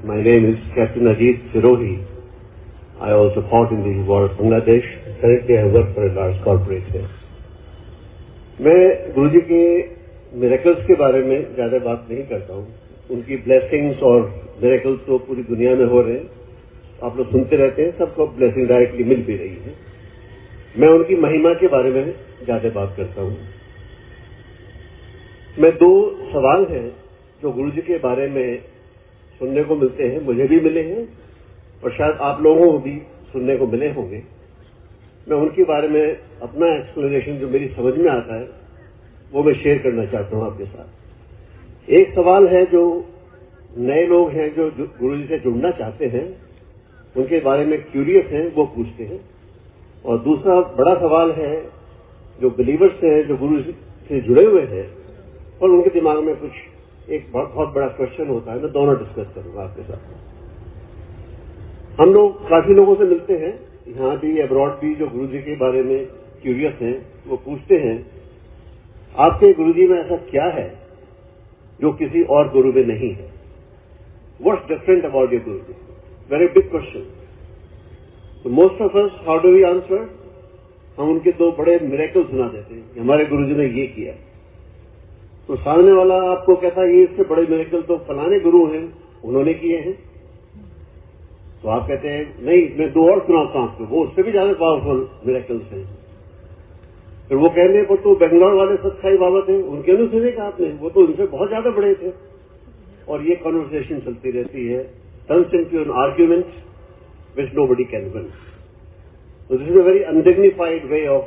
My name is Captain Ajit Sirohi. I also fought in the war of Bangladesh. Currently, I work for a large corporate here. मैं गुरुजी के miracles के बारे में ज्यादा बात नहीं करता हूँ. उनकी ब्लेसिंग्स और मिरेकल्स तो पूरी दुनिया में हो रहे हैं. आप लोग सुनते रहते हैं, सबको ब्लेसिंग डायरेक्टली मिल भी रही है. मैं उनकी महिमा के बारे में ज्यादा बात करता हूँ. मैं दो सवाल हैं जो गुरुजी के बारे में सुनने को मिलते हैं, मुझे भी मिले हैं और शायद आप लोगों को भी सुनने को मिले होंगे. मैं उनके बारे में अपना एक्सप्लेनेशन जो मेरी समझ में आता है वो मैं शेयर करना चाहता हूं आपके साथ. एक सवाल है जो नए लोग हैं जो गुरुजी से जुड़ना चाहते हैं, उनके बारे में क्यूरियस हैं, वो पूछते हैं. और दूसरा बड़ा सवाल है जो बिलीवर्स हैं, जो गुरुजी से जुड़े हुए हैं और उनके दिमाग में कुछ एक बहुत बड़ा क्वेश्चन होता है. मैं दोनों डिस्कस करूंगा आपके साथ. हम लोग काफी लोगों से मिलते हैं, यहाँ भी अब्रॉड भी, जो गुरुजी के बारे में क्यूरियस हैं. वो पूछते हैं आपके गुरुजी में ऐसा क्या है जो किसी और गुरु में नहीं है. What's different about your Guruji? Very big question. तो most of us, how do we answer? हम उनके दो बड़े मिरेकल सुना देते हैं कि हमारे गुरुजी ने ये किया. तो सामने वाला आपको कहता है ये इससे बड़े मिरेकल तो फलाने गुरु हैं, उन्होंने किए हैं. तो आप कहते हैं नहीं, मैं दो और सुनाता हूं आपको, वो उससे भी ज्यादा पावरफुल मिरेकल्स हैं. फिर वो कहने को तो बेंगलोर वाले सत्साई बाबा थे, उनके नहीं सुने का आपने, वो तो उनसे बहुत ज्यादा बड़े थे. और ये कॉन्वर्सेशन चलती रहती है, turns into an argument which nobody can win. So this is a very undignified way of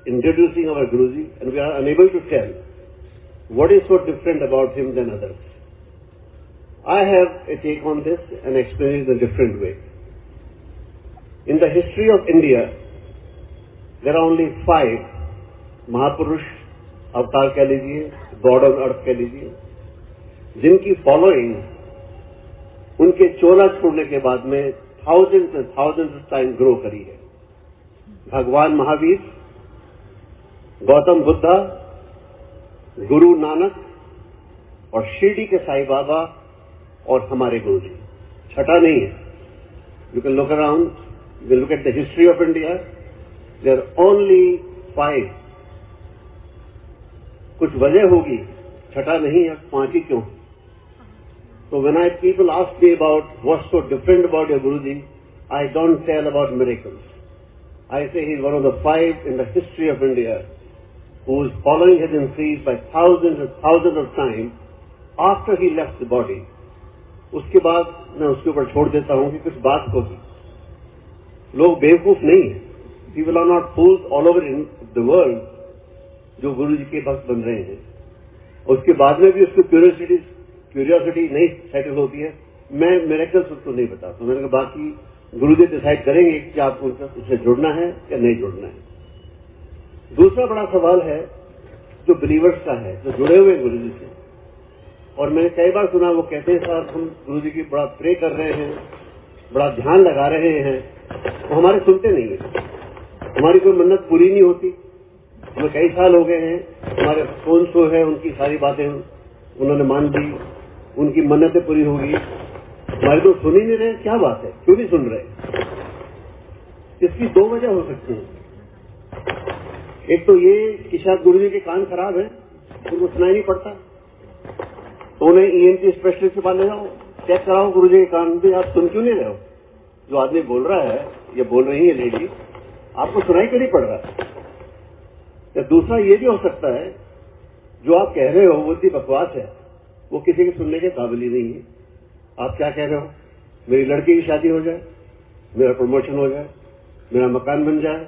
introducing our Guruji, and we are unable to tell what is so different about him than others. I have a take on this and explain it in a different way. In the history of India, there are only 5 Mahapurush, अवतार कह लीजिए, God on earth कह लीजिए, जिनकी following उनके चोला छोड़ने के बाद में thousands and thousands of time grow करी है. भगवान महावीर, गौतम बुद्धा, गुरु नानक और शिरडी के साईं बाबा और हमारे गुरुजी. छठा नहीं है. You can look around, you can look at the history of India, there only 5. कुछ वजह होगी, छठा नहीं है, 5 ही क्यों? So when people ask me about what's so different about your Guruji, I don't tell about miracles. I say he's one of the 5 in the history of India whose following has increased by thousands and thousands of times after he left the body. उसके बाद मैं उसके ऊपर छोड़ देता हूं कि कुछ बात होगी. लोग बेवकूफ नहीं है. People are not fools all over in the world जो गुरुजी के भक्त बन रहे हैं. उसके बाद में भी उसकी क्यूरियोसिटी नहीं सेटल होती है. मैं मिरेकल्स उसको नहीं बताता. मैंने कहा बाकी गुरुजी डिसाइड करेंगे कि आपको उससे जुड़ना है या नहीं जुड़ना है. दूसरा बड़ा सवाल है जो बिलीवर्स का है, जो जुड़े हुए गुरुजी से. और मैंने कई बार सुना, वो कहते हैं साहब हम गुरुजी की बड़ा प्रे कर रहे हैं, बड़ा ध्यान लगा रहे हैं, वो हमारे सुनते नहीं है. हमारी कोई मन्नत पूरी नहीं होती. हमें कई साल हो गए हैं, हमारे फोन शो है, उनकी सारी बातें उन्होंने मान ली, उनकी मन्नतें पूरी होगी, हमारे तो सुन ही नहीं रहे. क्या बात है, क्यों नहीं सुन रहे? इसकी 2 वजह हो सकती है. एक तो ये कि शायद गुरुजी के कान खराब है, उनको सुनाई नहीं पड़ता. तो उन्हें ENT स्पेशलिस्ट के पास ले जाओ, चेक कराओ गुरुजी के कान भी, आप सुन क्यों नहीं रहे हो? जो आदमी बोल रहा है, ये बोल रही है लेडी, आपको सुनाई क्यों नहीं पड़ रहा? या दूसरा ये भी हो सकता है जो आप कह रहे हो वो इतनी बकवास है, वो किसी के सुनने के काबिल ही नहीं है. आप क्या कह रहे हो? मेरी लड़की की शादी हो जाए, मेरा प्रमोशन हो जाए, मेरा मकान बन जाए,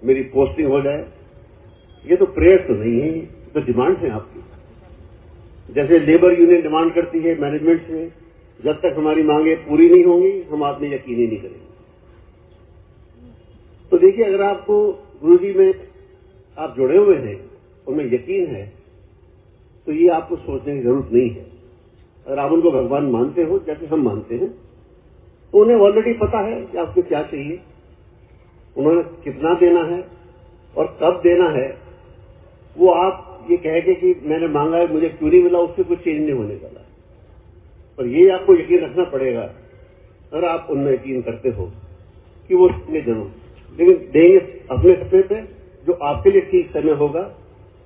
मेरी पोस्टिंग हो जाए. ये तो प्रेयर तो नहीं है, तो डिमांड है आपकी. जैसे लेबर यूनियन डिमांड करती है मैनेजमेंट से, जब तक हमारी मांगे पूरी नहीं होंगी हम आप में यकीन ही नहीं करेंगे. तो देखिए, अगर आपको गुरुजी में आप जुड़े हुए हैं, उनमें यकीन है, तो ये आपको सोचने की जरूरत नहीं है. अगर आप उनको भगवान मानते हो जैसे हम मानते हैं, तो उन्हें ऑलरेडी पता है कि आपको क्या चाहिए, उन्होंने कितना देना है और कब देना है. वो आप ये कह के कि मैंने मांगा है मुझे क्यों नहीं मिला, उससे कुछ चेंज नहीं होने वाला. पर ये आपको यकीन रखना पड़ेगा, अगर आप उनमें यकीन करते हो कि वो देंगे जरूर, लेकिन देंगे अपने समय पे जो आपके लिए ठीक समय होगा,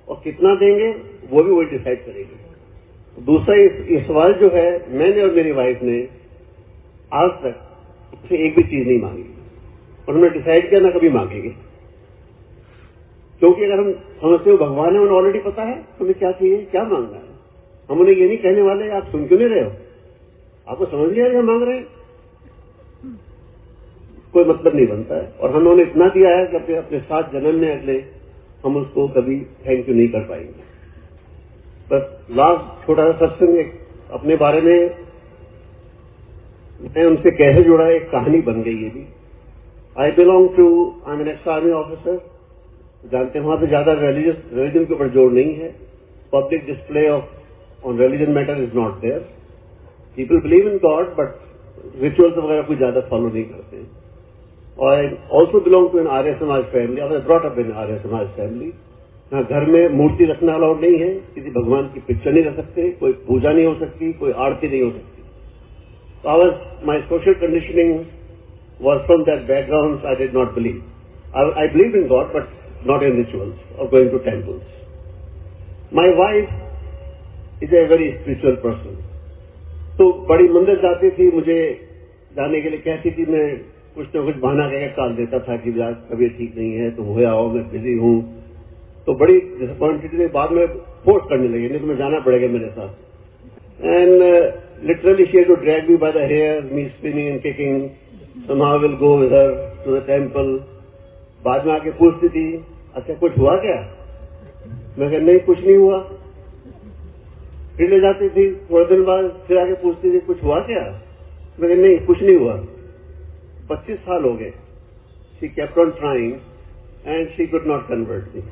और कितना देंगे वो भी वही डिसाइड करेंगे। दूसरा ये सवाल जो है, मैंने और मेरी वाइफ ने आज तक उससे एक भी चीज नहीं मांगी, और हमने डिसाइड किया ना कभी मांगेंगे, क्योंकि अगर हम समझते हो भगवान है, उन्हें ऑलरेडी पता है हमें क्या चाहिए, क्या मांगना है। हम उन्हें ये नहीं कहने वाले आप सुन क्यों नहीं रहे हो, आपको समझ लिया हम मांग रहे हैं, कोई मतलब नहीं बनता है। और हम उन्होंने इतना दिया है कि अपने 7 जन्म में अगले हम उसको कभी थैंक यू नहीं कर पाएंगे। बस लास्ट छोटा सा सत्संग अपने बारे में मैं उनसे कैसे जुड़ा, एक कहानी बन गई ये भी। I belong to, I am an ex army officer. जानते हैं वहां पे ज्यादा रिलीजन के ऊपर जोर नहीं है। Public display of on religion matter is not there. People believe in God but rituals वगैरह कोई ज्यादा फॉलो नहीं करते। और I also belong to an Arya Samaj family. I was brought up in Arya Samaj family. यहाँ घर में मूर्ति रखना अलाउड नहीं है, किसी भगवान की पिक्चर नहीं रख सकते, कोई पूजा नहीं हो सकती, कोई आरती नहीं हो सकती। So my social conditioning was from that background. I did not believe. I believed in God, but not in rituals or going to temples. My wife is a very spiritual person. तो बड़ी मंदिर जाती थी, मुझे जाने के लिए कहती थी, मैं कुछ न कुछ बहाना कहकर टाल देता था कि यार तबीयत ठीक नहीं है, तुम हो आओ, मैं बिजी हूँ। तो बड़ी डिसअपॉइंटेड थी, बाद में फोर्स करने लगे, नहीं तो मैं जाना पड़ेगा मेरे साथ। And literally she had to drag me by the hair, me screaming and kicking. Somehow I will go with her to the temple. बाद में आके पूछती थी, अच्छा कुछ हुआ क्या? मैं कहा नहीं कुछ नहीं हुआ। फिर ले जाती थी, थोड़े दिन बाद फिर आके पूछती थी कुछ हुआ क्या? मैं कहा नहीं कुछ नहीं हुआ। 25 साल हो गए। She kept on trying and she could not convert me.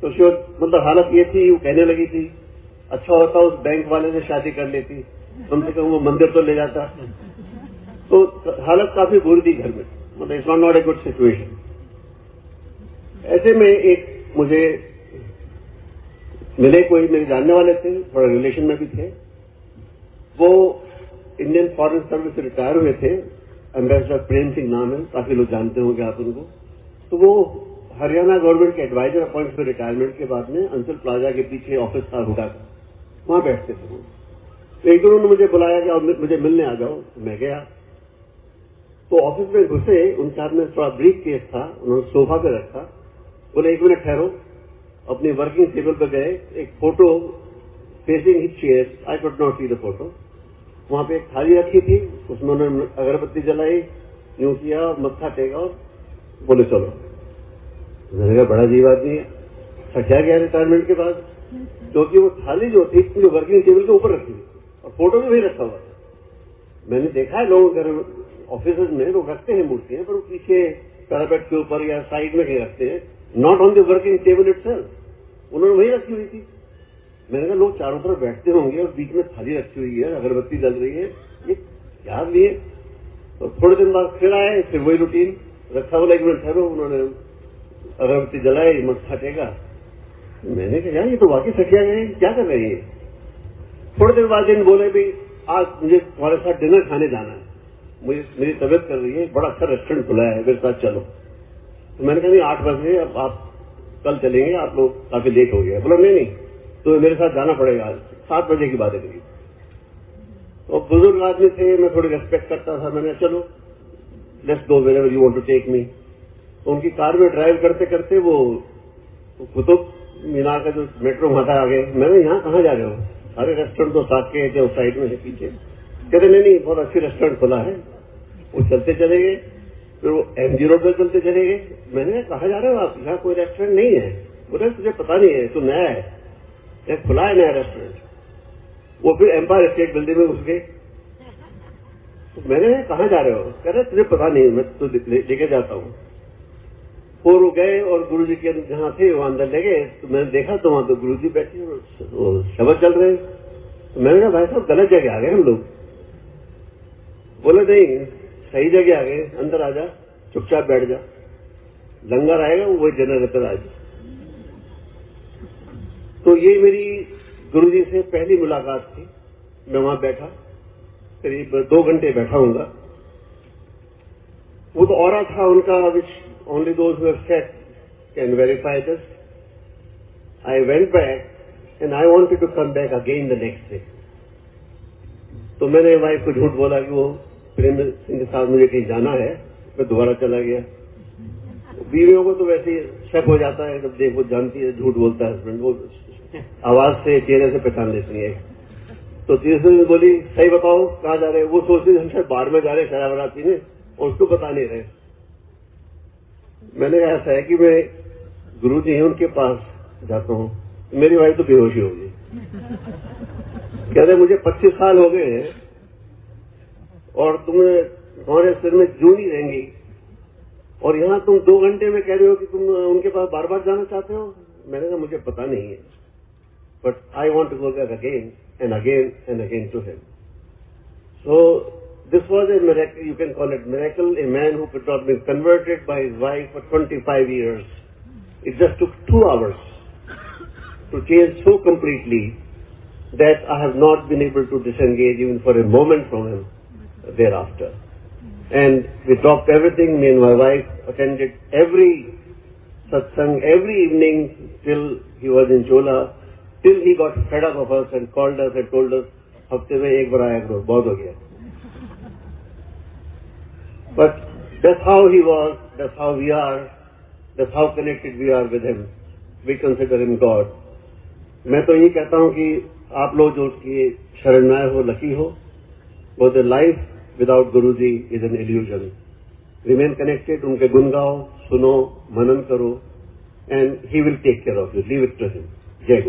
तो मतलब हालत ये थी, वो कहने लगी थी अच्छा होता उस बैंक वाले से शादी कर लेती, कम से कम वो मंदिर तो ले जाता। तो हालत काफी बुरी थी घर में, मतलब it's not a good situation. ऐसे में एक मुझे मिले, कोई मेरे जानने वाले थे, थोड़ा रिलेशन में भी थे। वो इंडियन फॉरेन सर्विस से रिटायर हुए थे, एम्बेसडर प्रेम सिंह नाम है, काफी लोग जानते होंगे आप उनको। तो वो हरियाणा गवर्नमेंट के एडवाइजर अपॉइंट हुए रिटायरमेंट के बाद में, अंचल प्लाजा के पीछे ऑफिस था हुडा का, वहां बैठते थे वो। तो एक दिन उन्होंने मुझे बुलाया कि और मुझे मिलने आ जाओ। मैं गया तो ऑफिस में घुसे, उनके हाथ में थोड़ा ब्रीफ केस था, उन्होंने सोफा पे रखा। बोले 1 मिनट ठहरो। अपनी वर्किंग टेबल पे गए, एक photo facing his chair, I could not see the photo. वहां पे एक थाली रखी थी, उसमें उन्होंने अगरबत्ती जलाई, यूं किया, मत्था टेका और बोले चलो। मैंने कहा बड़ा अजीब आदमी है, थका गया रिटायरमेंट के बाद, क्योंकि वो थाली जो थी पूरी वर्किंग टेबल के ऊपर रखी थी और फोटो भी वही रखा हुआ था। मैंने देखा है लोगों घर ऑफिस में लोग रखते हैं मूर्तियां, पर वो पीछे पैरापेट के ऊपर या साइड में कहीं रखते हैं, not on the working table itself. उन्होंने वही रखी हुई थी। मैंने कहा लोग चारों तरफ बैठते होंगे और बीच में थाली रखी हुई है, अगरबत्ती जल रही है, ये क्या लिए? तो थोड़े दिन बाद फिर आए, फिर वही रूटीन रखा हुआ। 1 मिनट ठहरो, उन्होंने अगरबत्ती जलाई, मत्था टेका। मैंने कहा यार ये तो वाकई सटिया गए, क्या कर रहे हैं? थोड़े देर बाद दिन बोले भी आज मुझे तुम्हारे साथ डिनर खाने जाना है, मुझे मेरी तबीयत कर रही है, बड़ा अच्छा रेस्टोरेंट खुला है, मेरे साथ चलो। तो मैंने कहा नहीं 8 बजे, अब आप कल चलेंगे, आप लोग काफी लेट हो गए। बोला नहीं तो मेरे साथ जाना पड़ेगा, आज 7 बजे की बात है करीब। तो बुजुर्ग आदमी थे, मैं थोड़ी रेस्पेक्ट करता था, मैंने चलो let's go wherever you want to take me. तो उनकी कार में ड्राइव करते करते वो कुतुब मीनार का जो मेट्रो वहां आ गए। मैंने यहाँ कहाँ जा रहे हो? सारे रेस्टोरेंट तो साथ के थे, उस साइड में है पीछे। कहते नहीं बहुत अच्छी रेस्टोरेंट खुला है। वो चलते चले गए, फिर वो MG रोड पर चलते चले गए। मैंने कहा जा रहे हो आप? यहाँ कोई रेस्टोरेंट नहीं है। बोले तुझे पता नहीं है, तू नया है, एक खुला है नया रेस्टोरेंट। वो फिर एम्पायर स्टेट बिल्डिंग में घुस गए। तो मैंने कहाँ जा रहे हो? कह रहे तुझे पता नहीं, मैं तो लेके जाता हूँ। और वो गए और गुरुजी के जहाँ थे वहां अंदर ले गए। तो मैंने देखा तो वहां तो गुरुजी बैठे और शब्द चल रहे। तो मैंने कहा भाई साहब गलत जगह आ गए हम लोग। बोले नहीं सही जगह आ गए, अंदर आ जा, चुपचाप बैठ जा, लंगर आएगा वो वही जनरेटर आ जा। तो ये मेरी गुरुजी से पहली मुलाकात थी। मैं वहां बैठा करीब 2 घंटे बैठा हूंगा। वो तो ऑरा था उनका, which only those who have set can verify this. I went back and I wanted to come back again the next day. तो मैंने वाइफ को झूठ बोला कि वो प्रेम सिंह के साथ मुझे कहीं जाना है, मैं दोबारा चला गया। बीवियों को तो वैसे ही शक हो जाता है, जब देख वो जानती है झूठ बोलता है हस्बैंड, वो आवाज से चेहरे से पहचान लेती है। तो तीसरे दिन बोली सही बताओ कहाँ जा रहे हैं? वो सोचती हम शायद बाहर में जा रहे शराब बराती में और उसको बता नहीं रहे। मैंने कहा ऐसा है कि मैं गुरु जी हैं उनके पास जाता हूँ, मेरी वाइफ तो बेहोशी होगी। कहते मुझे 25 साल हो गए हैं और तुम्हारे सिर में जूं नहीं रहेंगी और यहाँ तुम 2 घंटे में कह रहे हो कि तुम उनके पास बार बार जाना चाहते हो। मैंने कहा मुझे पता नहीं है, but I want to go back again and again and again to him. So this was a miracle, you can call it miracle, a man who could not been converted by his wife for 25 years. It just took 2 hours to change so completely that I have not been able to disengage even for a moment from him thereafter. And we dropped everything. Me and my wife attended every satsang every evening till he was in Chola, till he got fed up of us and called us and told us, हफ्ते में एक बार आया करो, बहुत हो गया. But that's how he was, that's how we are, that's how connected we are with him. We consider him God. मैं तो ये कहता हूँ कि आप लोग जो उसकी शरण में आए हो, लकी हो, वो the life without guru ji is an illusion. Remain connected, उनके गुण गाओ, सुनो, मनन करो, and he will take care of you. Leave it to him. जय गुरु.